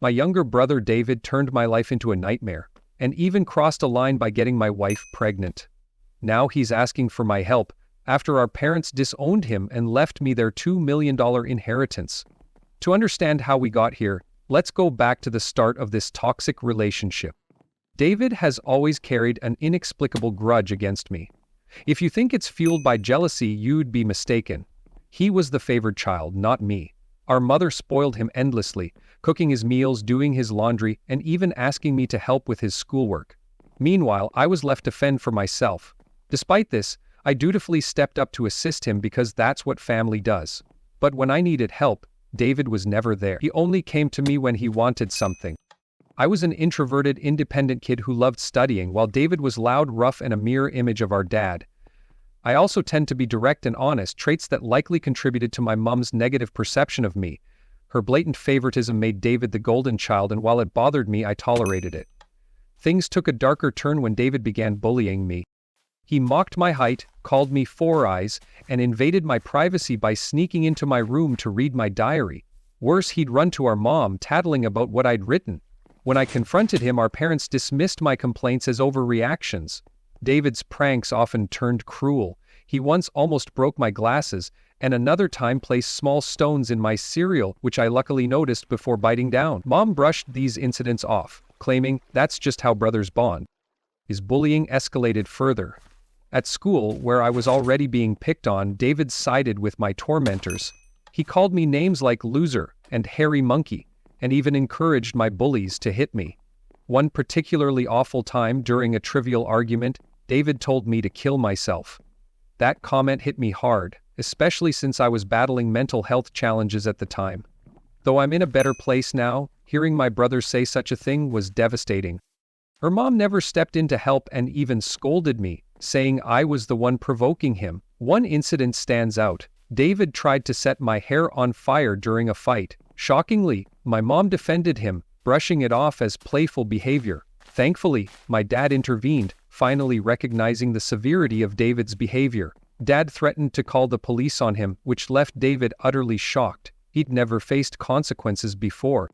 My younger brother David turned my life into a nightmare, and even crossed a line by getting my wife pregnant. Now he's asking for my help, after our parents disowned him and left me their $2 million inheritance. To understand how we got here, let's go back to the start of this toxic relationship. David has always carried an inexplicable grudge against me. If you think it's fueled by jealousy, you'd be mistaken. He was the favored child, not me. Our mother spoiled him endlessly, cooking his meals, doing his laundry, and even asking me to help with his schoolwork. Meanwhile, I was left to fend for myself. Despite this, I dutifully stepped up to assist him because that's what family does. But when I needed help, David was never there. He only came to me when he wanted something. I was an introverted, independent kid who loved studying, while David was loud, rough, and a mirror image of our dad. I also tend to be direct and honest, traits that likely contributed to my mom's negative perception of me. Her blatant favoritism made David the golden child, and while it bothered me, I tolerated it. Things took a darker turn when David began bullying me. He mocked my height, called me Four Eyes, and invaded my privacy by sneaking into my room to read my diary. Worse, he'd run to our mom, tattling about what I'd written. When I confronted him, our parents dismissed my complaints as overreactions. David's pranks often turned cruel. He once almost broke my glasses, and another time placed small stones in my cereal, which I luckily noticed before biting down. Mom brushed these incidents off, claiming, "That's just how brothers bond." His bullying escalated further. At school, where I was already being picked on, David sided with my tormentors. He called me names like loser and hairy monkey, and even encouraged my bullies to hit me. One particularly awful time, during a trivial argument, David told me to kill myself. That comment hit me hard, especially since I was battling mental health challenges at the time. Though I'm in a better place now, hearing my brother say such a thing was devastating. Her mom never stepped in to help and even scolded me, saying I was the one provoking him. One incident stands out. David tried to set my hair on fire during a fight. Shockingly, my mom defended him, brushing it off as playful behavior. Thankfully, my dad intervened, finally recognizing the severity of David's behavior. Dad threatened to call the police on him, which left David utterly shocked. He'd never faced consequences before.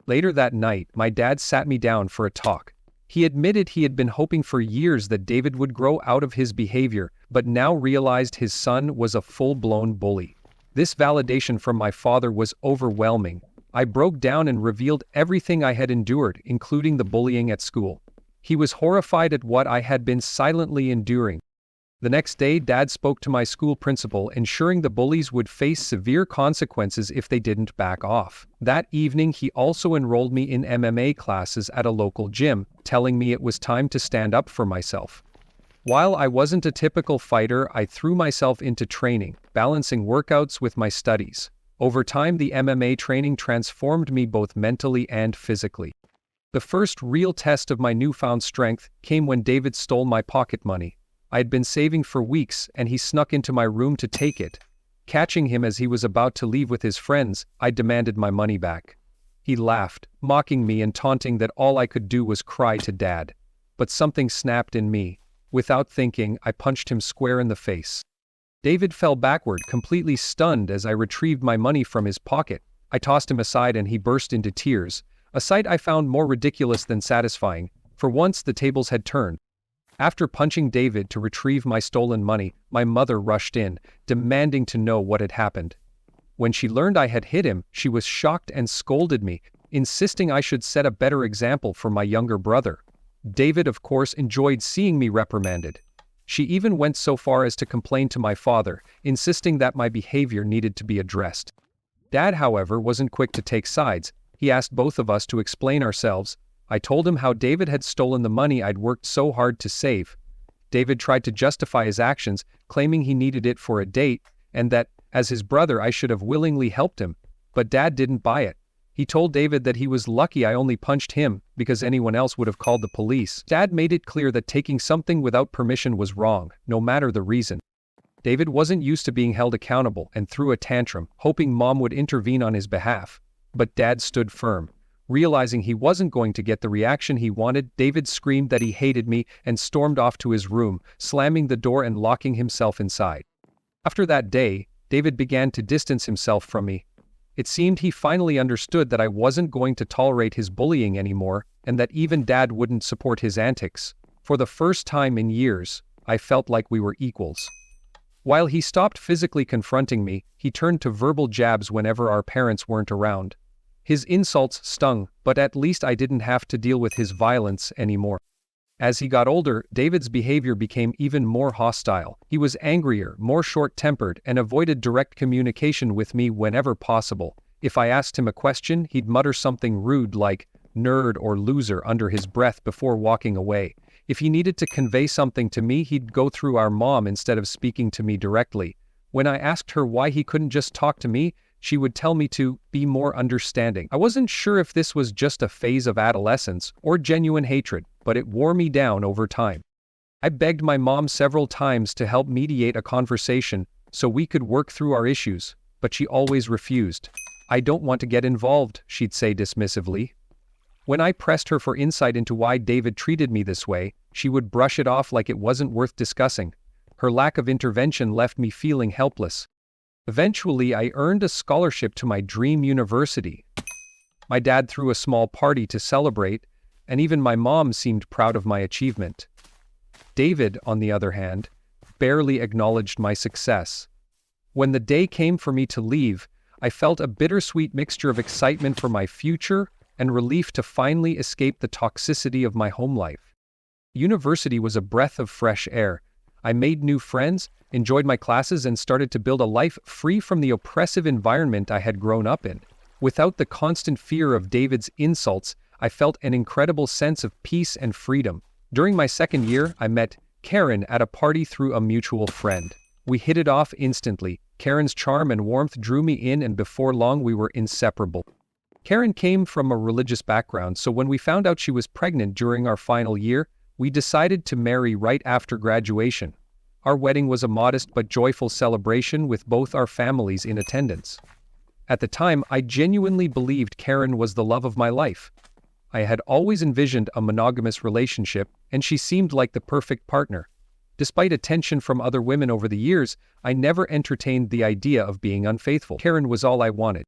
Later that night, my dad sat me down for a talk. He admitted he had been hoping for years that David would grow out of his behavior, but now realized his son was a full-blown bully. This validation from my father was overwhelming. I broke down and revealed everything I had endured, including the bullying at school. He was horrified at what I had been silently enduring. The next day, Dad spoke to my school principal, ensuring the bullies would face severe consequences if they didn't back off. That evening, he also enrolled me in MMA classes at a local gym, telling me it was time to stand up for myself. While I wasn't a typical fighter, I threw myself into training, balancing workouts with my studies. Over time, the MMA training transformed me both mentally and physically. The first real test of my newfound strength came when David stole my pocket money. I had been saving for weeks, and he snuck into my room to take it. Catching him as he was about to leave with his friends, I demanded my money back. He laughed, mocking me and taunting that all I could do was cry to Dad. But something snapped in me. Without thinking, I punched him square in the face. David fell backward, completely stunned as I retrieved my money from his pocket. I tossed him aside and he burst into tears, a sight I found more ridiculous than satisfying. For once, the tables had turned. After punching David to retrieve my stolen money, my mother rushed in, demanding to know what had happened. When she learned I had hit him, she was shocked and scolded me, insisting I should set a better example for my younger brother. David, of course, enjoyed seeing me reprimanded. She even went so far as to complain to my father, insisting that my behavior needed to be addressed. Dad, however, wasn't quick to take sides. He asked both of us to explain ourselves. I told him how David had stolen the money I'd worked so hard to save. David tried to justify his actions, claiming he needed it for a date, and that, as his brother, I should have willingly helped him. But Dad didn't buy it. He told David that he was lucky I only punched him, because anyone else would have called the police. Dad made it clear that taking something without permission was wrong, no matter the reason. David wasn't used to being held accountable and threw a tantrum, hoping Mom would intervene on his behalf. But Dad stood firm. Realizing he wasn't going to get the reaction he wanted, David screamed that he hated me and stormed off to his room, slamming the door and locking himself inside. After that day, David began to distance himself from me. It seemed he finally understood that I wasn't going to tolerate his bullying anymore, and that even Dad wouldn't support his antics. For the first time in years, I felt like we were equals. While he stopped physically confronting me, he turned to verbal jabs whenever our parents weren't around. His insults stung, but at least I didn't have to deal with his violence anymore. As he got older, David's behavior became even more hostile. He was angrier, more short-tempered, and avoided direct communication with me whenever possible. If I asked him a question, he'd mutter something rude like "nerd" or "loser" under his breath before walking away. If he needed to convey something to me, he'd go through our mom instead of speaking to me directly. When I asked her why he couldn't just talk to me, she would tell me to be more understanding. I wasn't sure if this was just a phase of adolescence or genuine hatred, but it wore me down over time. I begged my mom several times to help mediate a conversation so we could work through our issues, but she always refused. "I don't want to get involved," she'd say dismissively. When I pressed her for insight into why David treated me this way, she would brush it off like it wasn't worth discussing. Her lack of intervention left me feeling helpless. Eventually, I earned a scholarship to my dream university. My dad threw a small party to celebrate, and even my mom seemed proud of my achievement. David, on the other hand, barely acknowledged my success. When the day came for me to leave, I felt a bittersweet mixture of excitement for my future and relief to finally escape the toxicity of my home life. University was a breath of fresh air. I made new friends, enjoyed my classes, and started to build a life free from the oppressive environment I had grown up in. Without the constant fear of David's insults, I felt an incredible sense of peace and freedom. During my second year, I met Karen at a party through a mutual friend. We hit it off instantly. Karen's charm and warmth drew me in, and before long we were inseparable. Karen came from a religious background, so when we found out she was pregnant during our final year, we decided to marry right after graduation. Our wedding was a modest but joyful celebration with both our families in attendance. At the time, I genuinely believed Karen was the love of my life. I had always envisioned a monogamous relationship, and she seemed like the perfect partner. Despite attention from other women over the years, I never entertained the idea of being unfaithful. Karen was all I wanted.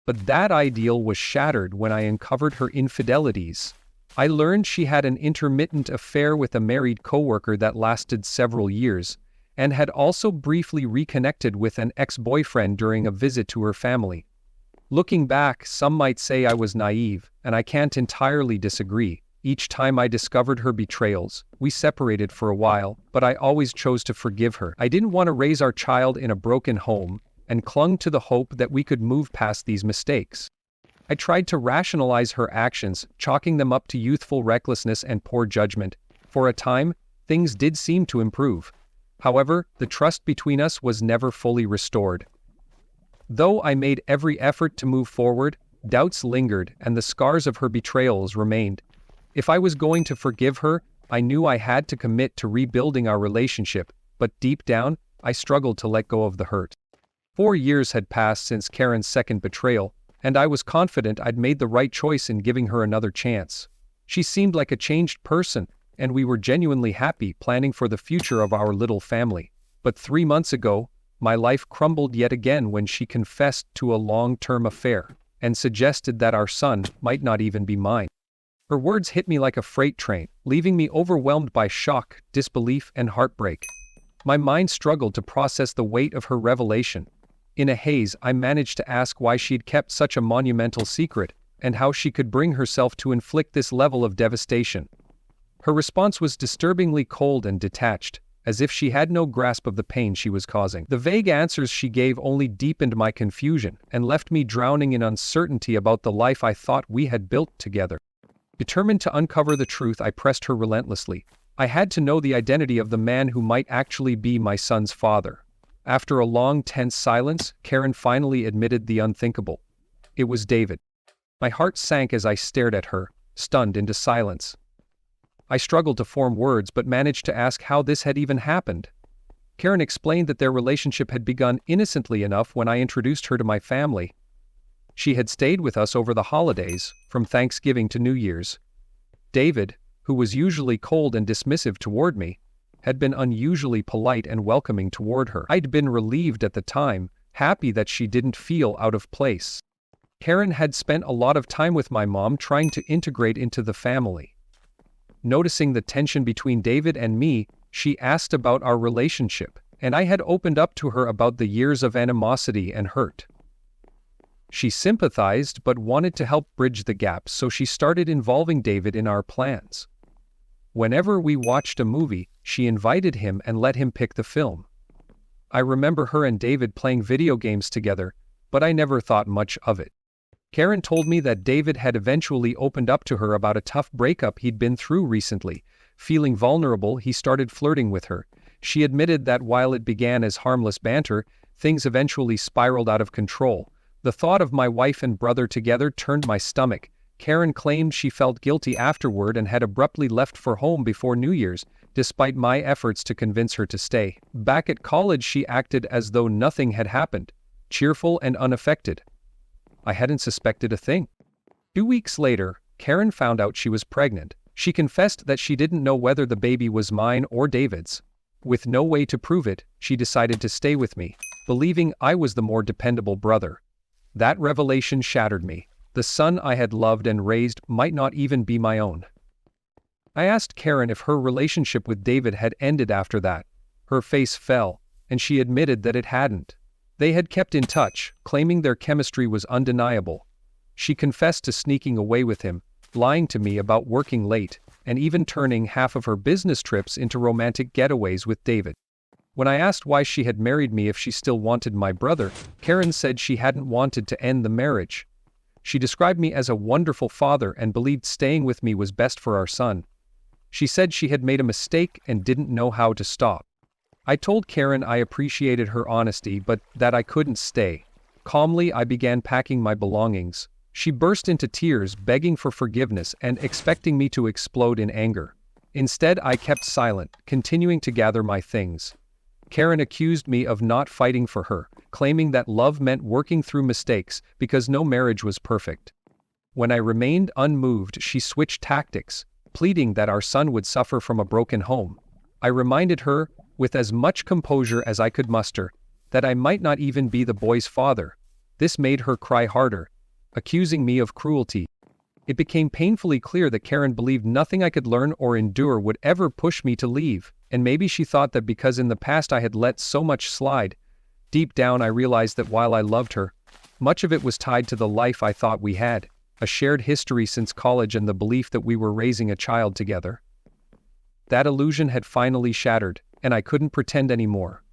But that ideal was shattered when I uncovered her infidelities. I learned she had an intermittent affair with a married coworker that lasted several years, and had also briefly reconnected with an ex-boyfriend during a visit to her family. Looking back, some might say I was naive, and I can't entirely disagree. Each time I discovered her betrayals, we separated for a while, but I always chose to forgive her. I didn't want to raise our child in a broken home, and clung to the hope that we could move past these mistakes. I tried to rationalize her actions, chalking them up to youthful recklessness and poor judgment. For a time, things did seem to improve. However, the trust between us was never fully restored. Though I made every effort to move forward, doubts lingered and the scars of her betrayals remained. If I was going to forgive her, I knew I had to commit to rebuilding our relationship, but deep down, I struggled to let go of the hurt. 4 years had passed since Karen's second betrayal, and I was confident I'd made the right choice in giving her another chance. She seemed like a changed person, and we were genuinely happy, planning for the future of our little family. But 3 months ago, my life crumbled yet again when she confessed to a long-term affair, and suggested that our son might not even be mine. Her words hit me like a freight train, leaving me overwhelmed by shock, disbelief, and heartbreak. My mind struggled to process the weight of her revelation. In a haze, I managed to ask why she'd kept such a monumental secret, and how she could bring herself to inflict this level of devastation. Her response was disturbingly cold and detached, as if she had no grasp of the pain she was causing. The vague answers she gave only deepened my confusion, and left me drowning in uncertainty about the life I thought we had built together. Determined to uncover the truth, I pressed her relentlessly. I had to know the identity of the man who might actually be my son's father. After a long, tense silence, Karen finally admitted the unthinkable. It was David. My heart sank as I stared at her, stunned into silence. I struggled to form words but managed to ask how this had even happened. Karen explained that their relationship had begun innocently enough when I introduced her to my family. She had stayed with us over the holidays, from Thanksgiving to New Year's. David, who was usually cold and dismissive toward me, had been unusually polite and welcoming toward her. I'd been relieved at the time, happy that she didn't feel out of place. Karen had spent a lot of time with my mom trying to integrate into the family. Noticing the tension between David and me, she asked about our relationship, and I had opened up to her about the years of animosity and hurt. She sympathized but wanted to help bridge the gap, so she started involving David in our plans. Whenever we watched a movie, she invited him and let him pick the film. I remember her and David playing video games together, but I never thought much of it. Karen told me that David had eventually opened up to her about a tough breakup he'd been through recently. Feeling vulnerable, he started flirting with her. She admitted that while it began as harmless banter, things eventually spiraled out of control. The thought of my wife and brother together turned my stomach. Karen claimed she felt guilty afterward and had abruptly left for home before New Year's, despite my efforts to convince her to stay. Back at college, she acted as though nothing had happened, cheerful and unaffected. I hadn't suspected a thing. 2 weeks later, Karen found out she was pregnant. She confessed that she didn't know whether the baby was mine or David's. With no way to prove it, she decided to stay with me, believing I was the more dependable brother. That revelation shattered me. The son I had loved and raised might not even be my own. I asked Karen if her relationship with David had ended after that. Her face fell, and she admitted that it hadn't. They had kept in touch, claiming their chemistry was undeniable. She confessed to sneaking away with him, lying to me about working late, and even turning half of her business trips into romantic getaways with David. When I asked why she had married me if she still wanted my brother, Karen said she hadn't wanted to end the marriage. She described me as a wonderful father and believed staying with me was best for our son. She said she had made a mistake and didn't know how to stop. I told Karen I appreciated her honesty but that I couldn't stay. Calmly, I began packing my belongings. She burst into tears, begging for forgiveness and expecting me to explode in anger. Instead, I kept silent, continuing to gather my things. Karen accused me of not fighting for her, claiming that love meant working through mistakes because no marriage was perfect. When I remained unmoved, she switched tactics, pleading that our son would suffer from a broken home. I reminded her, with as much composure as I could muster, that I might not even be the boy's father. This made her cry harder, accusing me of cruelty. It became painfully clear that Karen believed nothing I could learn or endure would ever push me to leave, and maybe she thought that because in the past I had let so much slide. Deep down I realized that while I loved her, much of it was tied to the life I thought we had, a shared history since college and the belief that we were raising a child together. That illusion had finally shattered, and I couldn't pretend anymore.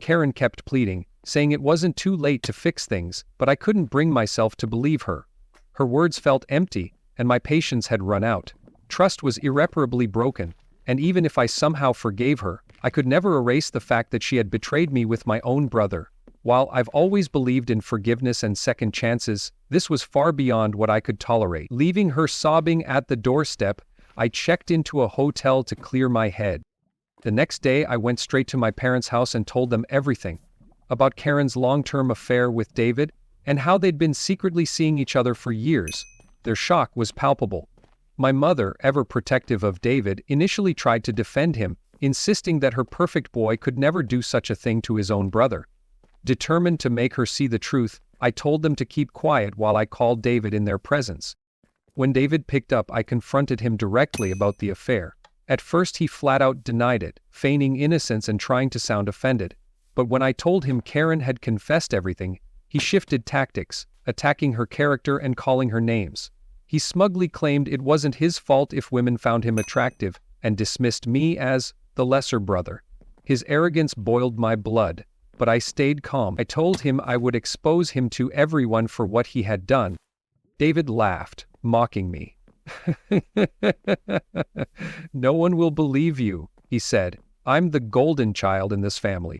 Karen kept pleading, saying it wasn't too late to fix things, but I couldn't bring myself to believe her. Her words felt empty, and my patience had run out. Trust was irreparably broken, and even if I somehow forgave her, I could never erase the fact that she had betrayed me with my own brother. While I've always believed in forgiveness and second chances, this was far beyond what I could tolerate. Leaving her sobbing at the doorstep, I checked into a hotel to clear my head. The next day I went straight to my parents' house and told them everything. About Karen's long-term affair with David, and how they'd been secretly seeing each other for years. Their shock was palpable. My mother, ever protective of David, initially tried to defend him, insisting that her perfect boy could never do such a thing to his own brother. Determined to make her see the truth, I told them to keep quiet while I called David in their presence. When David picked up, I confronted him directly about the affair. At first he flat out denied it, feigning innocence and trying to sound offended. But when I told him Karen had confessed everything, he shifted tactics, attacking her character and calling her names. He smugly claimed it wasn't his fault if women found him attractive, and dismissed me as the lesser brother. His arrogance boiled my blood, but I stayed calm. I told him I would expose him to everyone for what he had done. David laughed, mocking me. "No one will believe you," he said. "I'm the golden child in this family."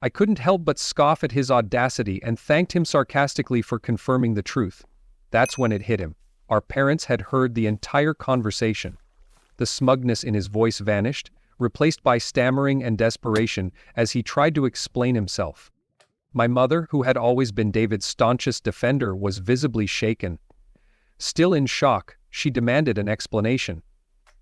I couldn't help but scoff at his audacity and thanked him sarcastically for confirming the truth. That's when it hit him. Our parents had heard the entire conversation. The smugness in his voice vanished, replaced by stammering and desperation as he tried to explain himself. My mother, who had always been David's staunchest defender, was visibly shaken. Still in shock, she demanded an explanation.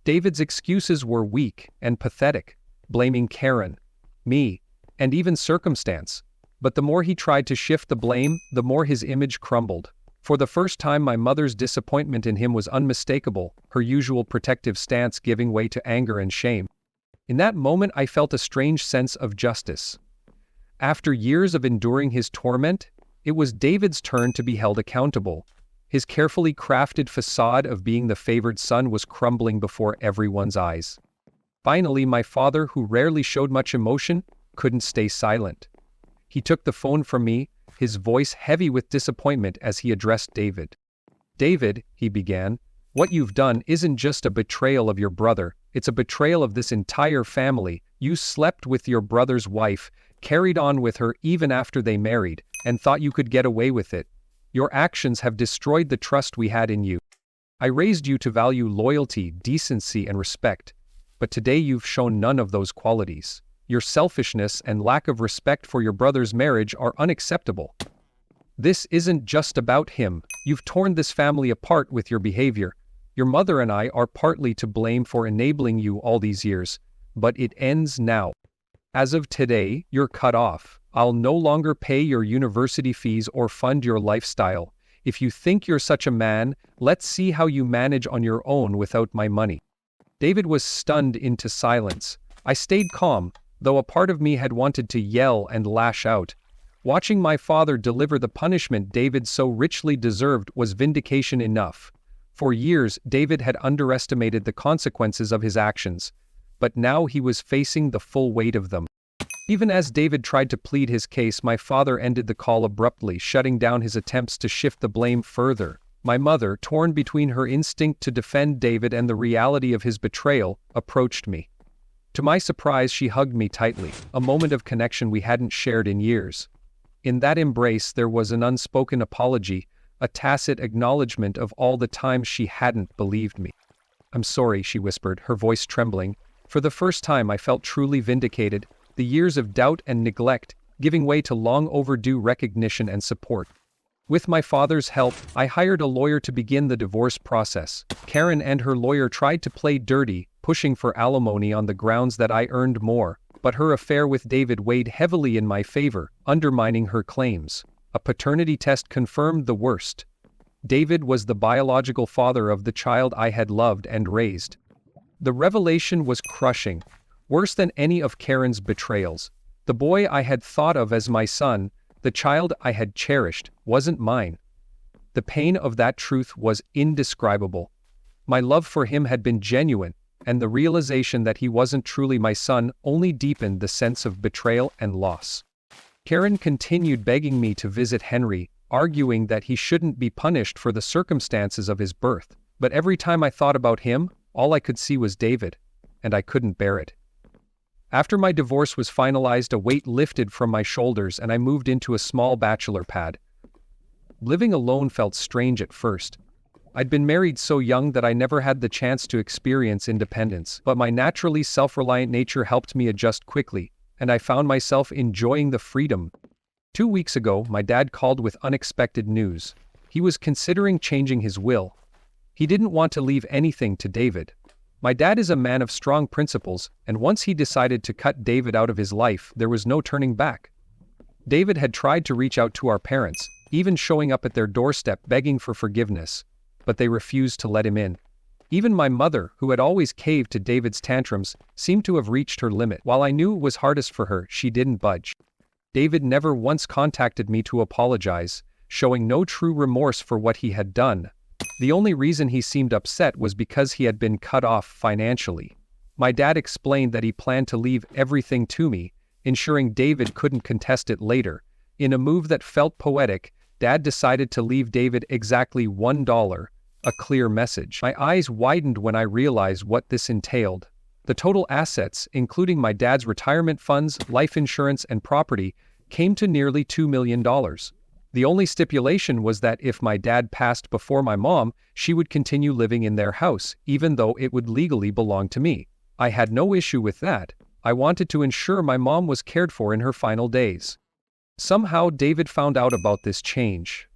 David's excuses were weak and pathetic, blaming Karen, me, and even circumstance. But the more he tried to shift the blame, the more his image crumbled. For the first time, my mother's disappointment in him was unmistakable, her usual protective stance giving way to anger and shame. In that moment, I felt a strange sense of justice. After years of enduring his torment, it was David's turn to be held accountable. His carefully crafted facade of being the favored son was crumbling before everyone's eyes. Finally, my father, who rarely showed much emotion, couldn't stay silent. He took the phone from me, his voice heavy with disappointment as he addressed David. "David," he began, "what you've done isn't just a betrayal of your brother, it's a betrayal of this entire family. You slept with your brother's wife, carried on with her even after they married, and thought you could get away with it. Your actions have destroyed the trust we had in you. I raised you to value loyalty, decency, and respect, but today you've shown none of those qualities. Your selfishness and lack of respect for your brother's marriage are unacceptable. This isn't just about him. You've torn this family apart with your behavior. Your mother and I are partly to blame for enabling you all these years, but it ends now. As of today, you're cut off. I'll no longer pay your university fees or fund your lifestyle. If you think you're such a man, let's see how you manage on your own without my money." David was stunned into silence. I stayed calm, though a part of me had wanted to yell and lash out. Watching my father deliver the punishment David so richly deserved was vindication enough. For years, David had underestimated the consequences of his actions, but now he was facing the full weight of them. Even as David tried to plead his case, my father ended the call abruptly, shutting down his attempts to shift the blame further. My mother, torn between her instinct to defend David and the reality of his betrayal, approached me. To my surprise, she hugged me tightly, a moment of connection we hadn't shared in years. In that embrace, there was an unspoken apology, a tacit acknowledgement of all the times she hadn't believed me. "I'm sorry," she whispered, her voice trembling. For the first time, I felt truly vindicated, the years of doubt and neglect giving way to long overdue recognition and support. With my father's help, I hired a lawyer to begin the divorce process. Karen and her lawyer tried to play dirty, pushing for alimony on the grounds that I earned more, but her affair with David weighed heavily in my favor, undermining her claims. A paternity test confirmed the worst. David was the biological father of the child I had loved and raised. The revelation was crushing, worse than any of Karen's betrayals. The boy I had thought of as my son, the child I had cherished, wasn't mine. The pain of that truth was indescribable. My love for him had been genuine, and the realization that he wasn't truly my son only deepened the sense of betrayal and loss. Karen continued begging me to visit Henry, arguing that he shouldn't be punished for the circumstances of his birth. But every time I thought about him, all I could see was David, and I couldn't bear it. After my divorce was finalized, a weight lifted from my shoulders and I moved into a small bachelor pad. Living alone felt strange at first. I'd been married so young that I never had the chance to experience independence, but my naturally self-reliant nature helped me adjust quickly, and I found myself enjoying the freedom. 2 weeks ago, my dad called with unexpected news. He was considering changing his will. He didn't want to leave anything to David. My dad is a man of strong principles, and once he decided to cut David out of his life, there was no turning back. David had tried to reach out to our parents, even showing up at their doorstep begging for forgiveness, but they refused to let him in. Even my mother, who had always caved to David's tantrums, seemed to have reached her limit. While I knew it was hardest for her, she didn't budge. David never once contacted me to apologize, showing no true remorse for what he had done. The only reason he seemed upset was because he had been cut off financially. My dad explained that he planned to leave everything to me, ensuring David couldn't contest it later. In a move that felt poetic, Dad decided to leave David exactly $1, a clear message. My eyes widened when I realized what this entailed. The total assets, including my dad's retirement funds, life insurance, and property, came to nearly $2 million. The only stipulation was that if my dad passed before my mom, she would continue living in their house, even though it would legally belong to me. I had no issue with that. I wanted to ensure my mom was cared for in her final days. Somehow David found out about this change.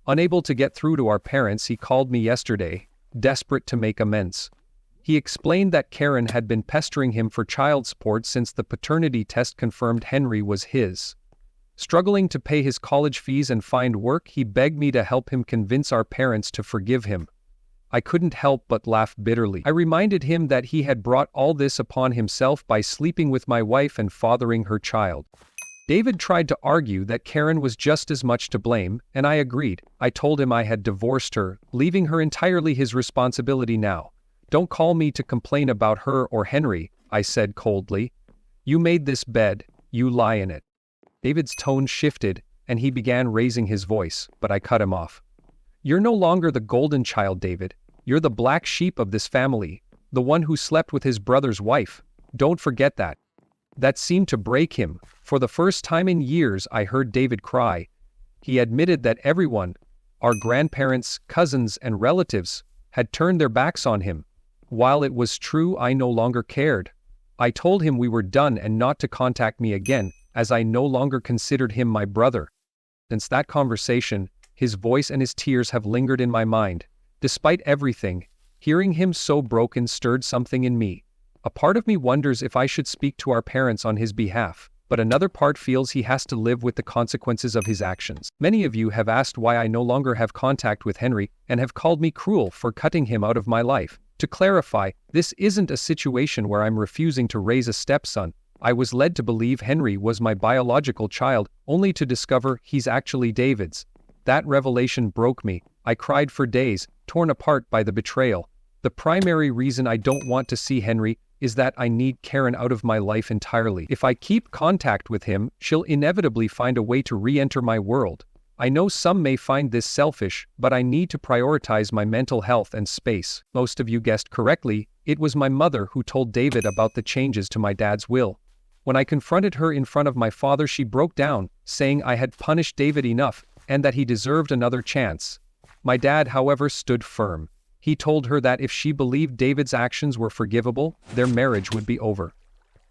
Unable to get through to our parents, he called me yesterday, desperate to make amends. He explained that Karen had been pestering him for child support since the paternity test confirmed Henry was his. Struggling to pay his college fees and find work, he begged me to help him convince our parents to forgive him. I couldn't help but laugh bitterly. I reminded him that he had brought all this upon himself by sleeping with my wife and fathering her child. David tried to argue that Karen was just as much to blame, and I agreed. I told him I had divorced her, leaving her entirely his responsibility now. Don't call me to complain about her or Henry, I said coldly. You made this bed, you lie in it. David's tone shifted, and he began raising his voice, but I cut him off. You're no longer the golden child, David. You're the black sheep of this family, the one who slept with his brother's wife. Don't forget that. That seemed to break him. For the first time in years, I heard David cry. He admitted that everyone, our grandparents, cousins, and relatives, had turned their backs on him. While it was true, I no longer cared. I told him we were done and not to contact me again, as I no longer considered him my brother. Since that conversation, his voice and his tears have lingered in my mind. Despite everything, hearing him so broken stirred something in me. A part of me wonders if I should speak to our parents on his behalf, but another part feels he has to live with the consequences of his actions. Many of you have asked why I no longer have contact with Henry and have called me cruel for cutting him out of my life. To clarify, this isn't a situation where I'm refusing to raise a stepson. I was led to believe Henry was my biological child, only to discover he's actually David's. That revelation broke me. I cried for days, torn apart by the betrayal. The primary reason I don't want to see Henry is that I need Karen out of my life entirely. If I keep contact with him, she'll inevitably find a way to re-enter my world. I know some may find this selfish, but I need to prioritize my mental health and space. Most of you guessed correctly, it was my mother who told David about the changes to my dad's will. When I confronted her in front of my father, she broke down, saying I had punished David enough, and that he deserved another chance. My dad, however, stood firm. He told her that if she believed David's actions were forgivable, their marriage would be over.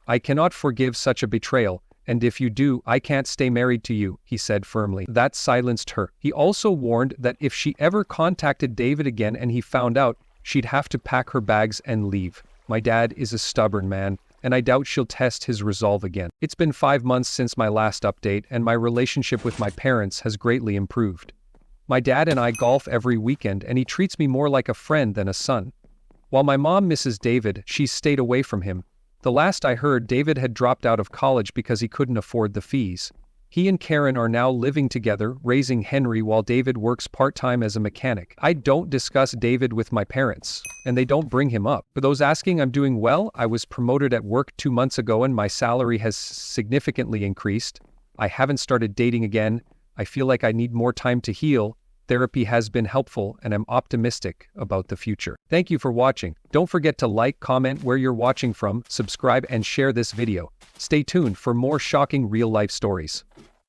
I cannot forgive such a betrayal, and if you do, I can't stay married to you, he said firmly. That silenced her. He also warned that if she ever contacted David again and he found out, she'd have to pack her bags and leave. My dad is a stubborn man, and I doubt she'll test his resolve again. It's been 5 months since my last update, and my relationship with my parents has greatly improved. My dad and I golf every weekend, and he treats me more like a friend than a son. While my mom misses David, she's stayed away from him. The last I heard, David had dropped out of college because he couldn't afford the fees. He and Karen are now living together, raising Henry while David works part-time as a mechanic. I don't discuss David with my parents, and they don't bring him up. For those asking, I'm doing well. I was promoted at work 2 months ago and my salary has significantly increased. I haven't started dating again. I feel like I need more time to heal. Therapy has been helpful and I'm optimistic about the future. Thank you for watching. Don't forget to like, comment where you're watching from, subscribe and share this video. Stay tuned for more shocking real-life stories.